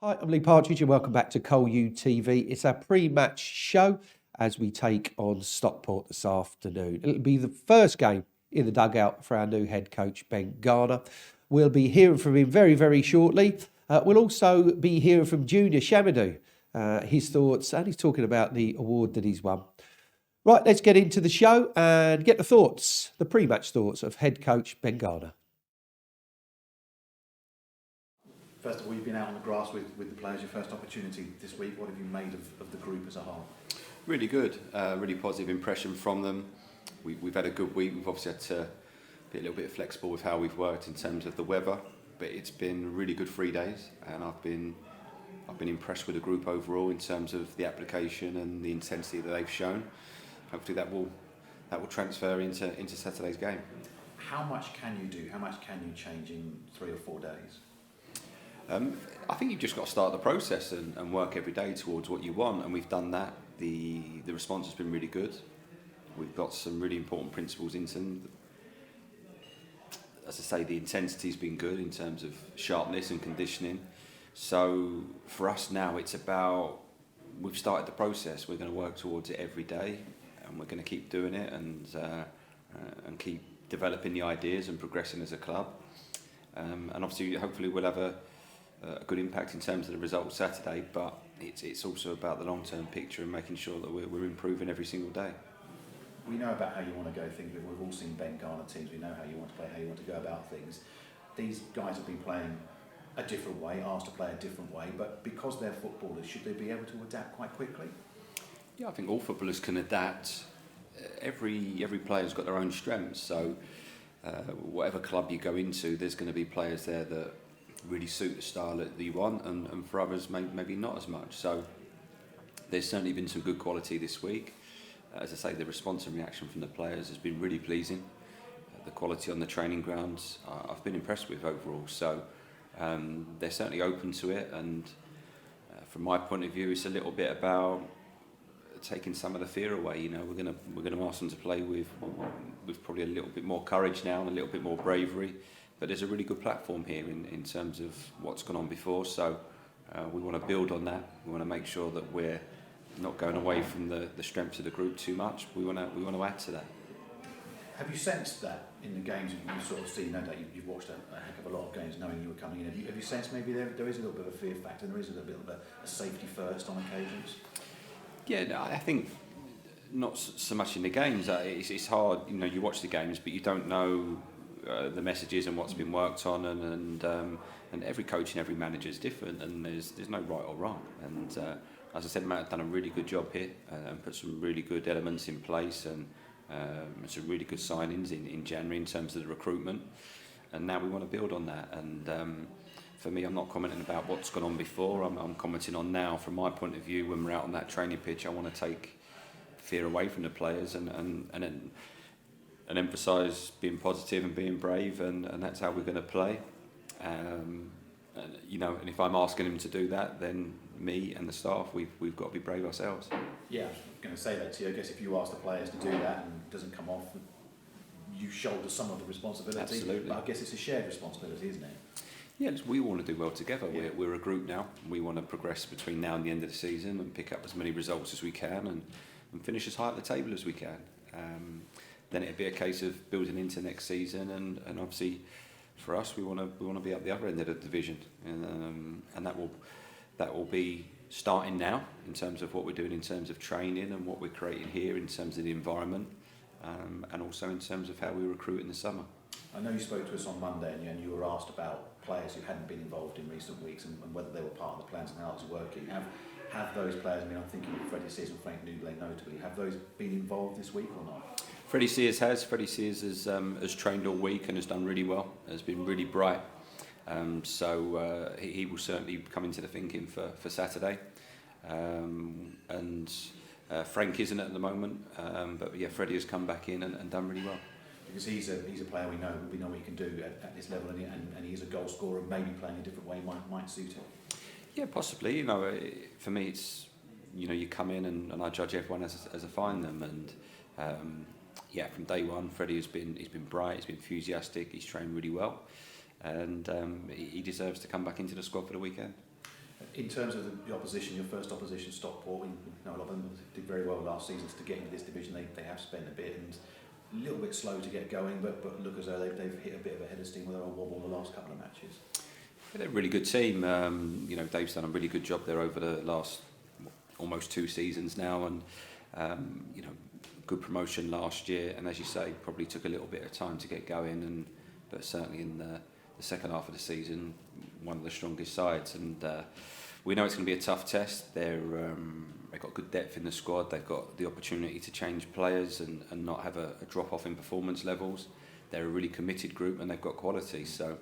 Hi, I'm Lee Partridge, and welcome back to Col UTV. It's our pre-match show as we take on Stockport this afternoon. It'll be the first game in the dugout for our new head coach, Ben Garner. We'll be hearing from him very, very shortly. We'll also be hearing from Junior Shamadou, his thoughts, and he's talking about the award that he's won. Right, let's get into the show and get the pre-match thoughts of head coach Ben Garner. First of all, you've been out on the grass with the players, your first opportunity this week. What have you made of the group as a whole? Really good, really positive impression from them. We've had a good week. We've obviously had to be a little bit flexible with how we've worked in terms of the weather, but it's been really good 3 days, and I've been impressed with the group overall in terms of the application and the intensity that they've shown. Hopefully that will transfer into Saturday's game. How much can you do? How much can you change in 3 or 4 days? I think you've just got to start the process and work every day towards what you want, and we've done that. The response has been really good. We've got some really important principles into them. As I say, the intensity's been good in terms of sharpness and conditioning. So for us now, it's about, we've started the process. We're going to work towards it every day, and we're going to keep doing it and keep developing the ideas and progressing as a club. And obviously, hopefully, we'll have a good impact in terms of the results Saturday, but it's also about the long-term picture and making sure that we're improving every single day. We know about how you want to go things. We've all seen Ben Garner teams. We know how you want to play, how you want to go about things. These guys have been playing a different way, asked to play a different way, but because they're footballers, should they be able to adapt quite quickly? Yeah, I think all footballers can adapt. Every player's got their own strengths, so whatever club you go into, there's going to be players there that really suit the style that you want, and for others maybe not as much. So there's certainly been some good quality this week. As I say, the response and reaction from the players has been really pleasing. The quality on the training grounds I've been impressed with overall. So they're certainly open to it, and from my point of view, it's a little bit about taking some of the fear away. You know, we're gonna ask them to play with probably a little bit more courage now and a little bit more bravery. But there's a really good platform here in terms of what's gone on before, so we want to build on that. We want to make sure that we're not going away from the strengths of the group too much. We want to add to that. Have you sensed that in the games that you sort of see? No doubt you've watched a heck of a lot of games knowing you were coming in. Have you sensed maybe there is a little bit of a fear factor, and there is a little bit of a safety first on occasions? Yeah, no, I think not so much in the games. It's hard, you know, you watch the games, but you don't know the messages and what's been worked on, and every coach and every manager is different, and there's no right or wrong. And as I said, Matt have done a really good job here and put some really good elements in place, and some really good signings in January in terms of the recruitment. And now we want to build on that. And for me, I'm not commenting about what's gone on before. I'm commenting on now. From my point of view, when we're out on that training pitch, I want to take fear away from the players and emphasise being positive and being brave, and that's how we're going to play. And if I'm asking them to do that, then me and the staff, we've got to be brave ourselves. Yeah, I was going to say that to you. I guess if you ask the players to do that and it doesn't come off, you shoulder some of the responsibility. Absolutely. But I guess it's a shared responsibility, isn't it? Yeah, we want to do well together. Yeah. We're a group now. We want to progress between now and the end of the season and pick up as many results as we can and finish as high up the table as we can. Then it'd be a case of building into next season, and obviously for us, we want to be at the other end of the division, and that will be starting now in terms of what we're doing in terms of training and what we're creating here in terms of the environment, and also in terms of how we recruit in the summer. I know you spoke to us on Monday, and you were asked about players who hadn't been involved in recent weeks and whether they were part of the plans and how it was working. Have those players, I'm thinking of Freddie Sears and Frank Newblay notably, have those been involved this week or not? Freddie Sears has. Freddie Sears has trained all week and has done really well. Has been really bright. So he will certainly come into the thinking for Saturday. And Frank isn't at the moment. But yeah, Freddie has come back in and done really well. Because he's a player we know what he can do at this level, and he's a goal scorer. Maybe playing a different way might suit him. Yeah, possibly. For me, it's you come in and I judge everyone as I find them, and from day one, Freddie he's been bright, he's been enthusiastic, he's trained really well, and he deserves to come back into the squad for the weekend. In terms of the opposition, your first opposition, Stockport, you know, a lot of them did very well last season to get into this division. They have spent a bit and a little bit slow to get going, but look as though they've hit a bit of a head of steam with a wobble the last couple of matches. They're a really good team. You know, Dave's done a really good job there over the last almost 2 seasons now, and you know, good promotion last year. And as you say, probably took a little bit of time to get going, but certainly in the second half of the season, one of the strongest sides. And we know it's going to be a tough test. They've got good depth in the squad. They've got the opportunity to change players and not have a drop off in performance levels. They're a really committed group and they've got quality. So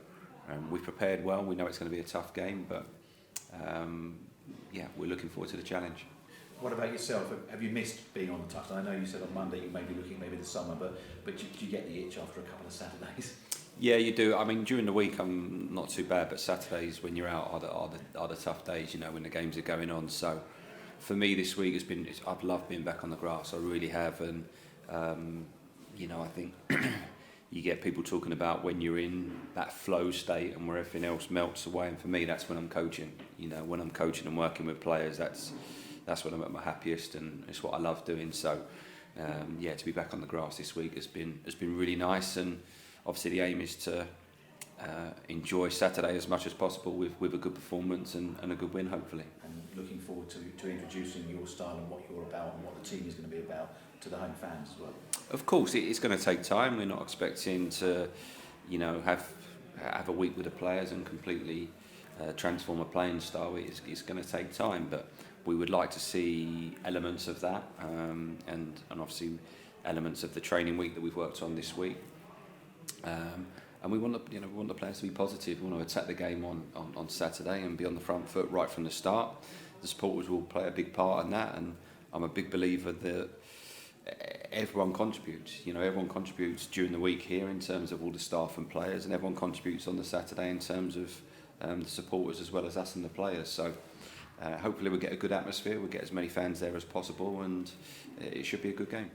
we've prepared well. We know it's going to be a tough game, but yeah, we're looking forward to the challenge. What about yourself? Have you missed being on the touchline? I know you said on Monday you may be looking maybe this summer, but do you get the itch after a couple of Saturdays? Yeah, you do. I mean, during the week I'm not too bad, but Saturdays when you're out are the tough days, you know, when the games are going on. So for me this week I've loved being back on the grass. I really have, and you know, I think you get people talking about when you're in that flow state and where everything else melts away. And for me, that's when I'm coaching. You know, when I'm coaching and working with players, that's when I'm at my happiest, and it's what I love doing. So yeah, to be back on the grass this week has been really nice. And obviously the aim is to enjoy Saturday as much as possible with a good performance and a good win, hopefully. And looking forward to introducing your style and what you're about and what the team is going to be about to the home fans as well. Of course, it's going to take time. We're not expecting to, you know, have a week with the players and completely transform a playing style. It's going to take time, but we would like to see elements of that, and obviously elements of the training week that we've worked on this week. And we want the players to be positive. We want to attack the game on Saturday and be on the front foot right from the start. The supporters will play a big part in that, and I'm a big believer that everyone contributes. You know, everyone contributes during the week here in terms of all the staff and players, and everyone contributes on the Saturday in terms of the supporters as well as us and the players. So hopefully we'll get a good atmosphere. We'll get as many fans there as possible, and it should be a good game.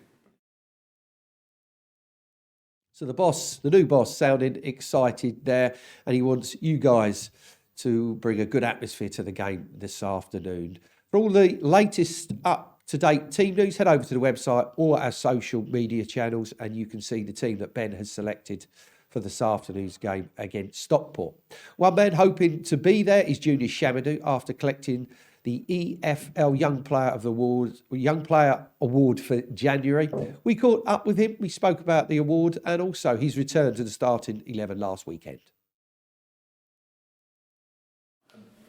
So the new boss, sounded excited there, and he wants you guys to bring a good atmosphere to the game this afternoon. For all the latest up-to-date team news, head over to the website or our social media channels, and you can see the team that Ben has selected for this afternoon's game against Stockport. One man hoping to be there is Junior Shamadou after collecting the EFL Young Player Award for January. We caught up with him, we spoke about the award and also his return to the starting 11 last weekend.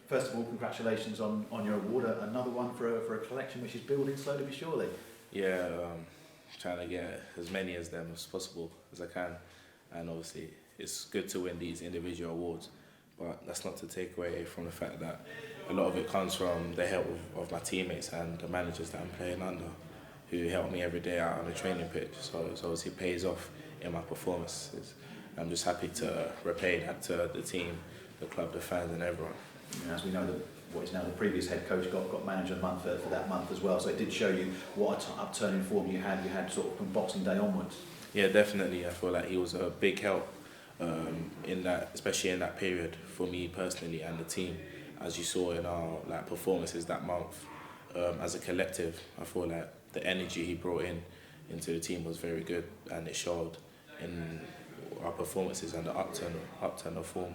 First of all, congratulations on your award, another one for a collection which is building slowly but surely. Yeah, trying to get as many as them as possible as I can, and obviously it's good to win these individual awards, but that's not to take away from the fact that a lot of it comes from the help of my teammates and the managers that I'm playing under, who help me every day out on the training pitch. So it obviously pays off in my performances. I'm just happy to repay that to the team, the club, the fans and everyone. And as we know, what is now the previous head coach got manager of the month for that month as well, so it did show you what upturn in form you had sort of from Boxing Day onwards. Yeah, definitely. I feel like he was a big help in that, especially in that period for me personally and the team. As you saw in our performances that month, as a collective, I feel like the energy he brought into the team was very good, and it showed in our performances and the upturn of form.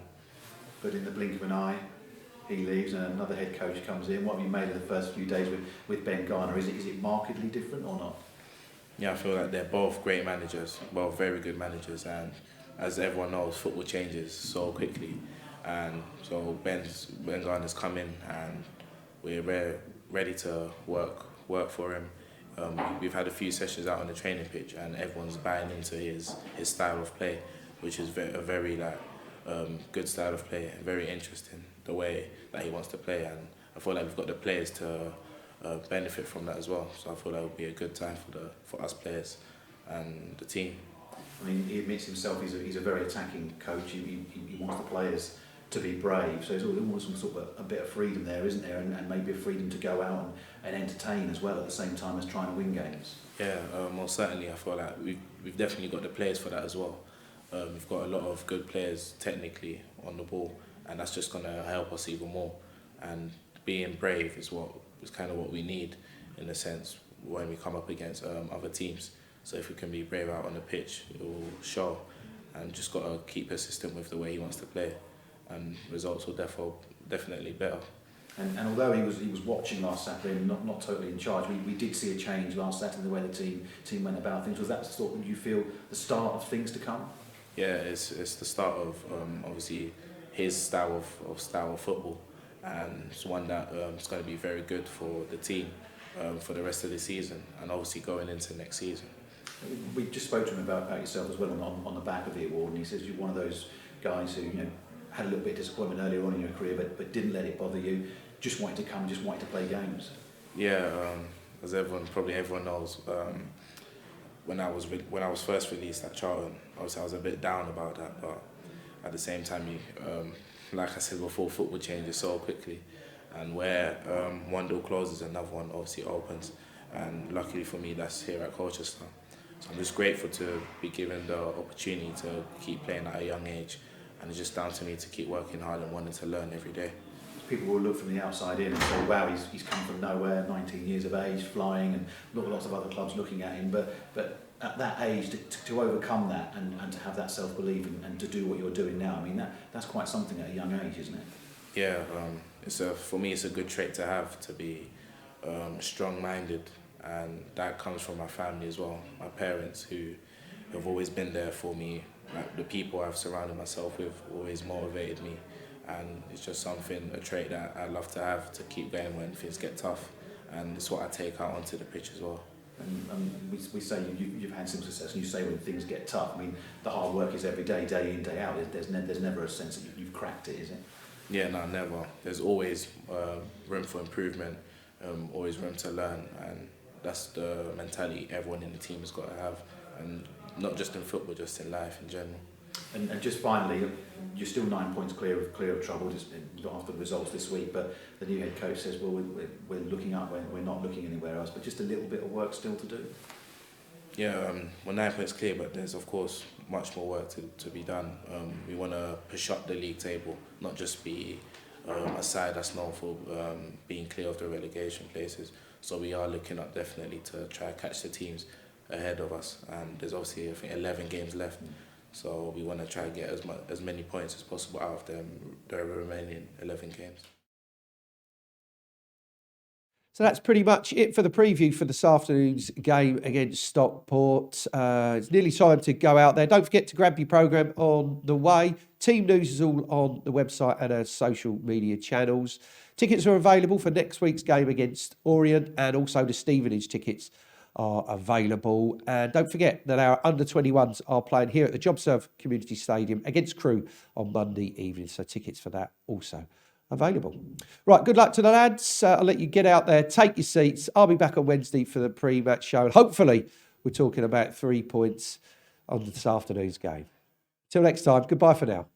But in the blink of an eye, he leaves and another head coach comes in. What have you made of the first few days with Ben Garner? Is it markedly different or not? Yeah, I feel like they're both great managers, both very good managers, and as everyone knows, football changes so quickly. And so Ben Garner's come in and we're ready to work for him. We've had a few sessions out on the training pitch and everyone's buying into his style of play, which is a very good style of play, very interesting, the way that he wants to play. And I feel like we've got the players to benefit from that as well. So I feel like it will be a good time for us players and the team. I mean, he admits himself he's a very attacking coach. He wants the players to be brave. So there's always some sort of a bit of freedom there, isn't there? And maybe a freedom to go out and entertain as well at the same time as trying to win games. Yeah, most certainly. I feel like we've definitely got the players for that as well. We've got a lot of good players technically on the ball, and that's just going to help us even more. And being brave is kind of what we need, in a sense, when we come up against other teams. So if we can be brave out on the pitch, it will show. And just got to keep persistent with the way he wants to play, and results will definitely better. And although he was watching last Saturday and not totally in charge, we did see a change last Saturday in the way the team went about things. Was that sort of, you feel, the start of things to come? Yeah, it's the start of obviously his style of football, and it's one that is going to be very good for the team for the rest of the season, and obviously going into next season. We just spoke to him about yourself as well on the back of the award, and he says you're one of those guys who had a little bit of disappointment earlier on in your career, but didn't let it bother you. Just wanted to come, just wanted to play games. Yeah, as everyone knows, when I was first released at Charlton, obviously I was a bit down about that, but at the same time, like I said before, football changes so quickly, and where one door closes, another one obviously opens, and luckily for me, that's here at Colchester. So I'm just grateful to be given the opportunity to keep playing at a young age, and it's just down to me to keep working hard and wanting to learn every day. People will look from the outside in and say, wow, he's come from nowhere, 19 years of age, flying, and lots of other clubs looking at him. But at that age, to overcome that and to have that self-belief and to do what you're doing now, I mean, that's quite something at a young age, isn't it? Yeah, for me, it's a good trait to have, to be strong-minded, and that comes from my family as well. My parents, who have always been there for me, like the people I've surrounded myself with, always motivated me. And it's just a trait that I love to have, to keep going when things get tough, and it's what I take out onto the pitch as well. And we say you've had some success, and you say when things get tough, I mean, the hard work is every day, day in, day out. There's never a sense that you've cracked it, is it? Yeah, no, never. There's always room for improvement, always room to learn, and that's the mentality everyone in the team has got to have, and not just in football, just in life in general. And just finally, you're still 9 points clear of trouble just after the results this week, but the new head coach says, well, we're looking up, we're not looking anywhere else, but just a little bit of work still to do. Yeah, we're 9 points clear, but there's of course much more work to be done. We want to push up the league table, not just be a side that's known for being clear of the relegation places. So we are looking up definitely to try to catch the teams ahead of us, and there's obviously I think 11 games left. So we want to try and get as many points as possible out of the remaining 11 games. So that's pretty much it for the preview for this afternoon's game against Stockport. It's nearly time to go out there. Don't forget to grab your programme on the way. Team news is all on the website and our social media channels. Tickets are available for next week's game against Orient, and also the Stevenage tickets are available. And don't forget that our under-21s are playing here at the JobServe Community Stadium against Crewe on Monday evening. So tickets for that also available. Right, good luck to the lads. I'll let you get out there, take your seats. I'll be back on Wednesday for the pre-match show. And hopefully we're talking about 3 points on this afternoon's game. Till next time, goodbye for now.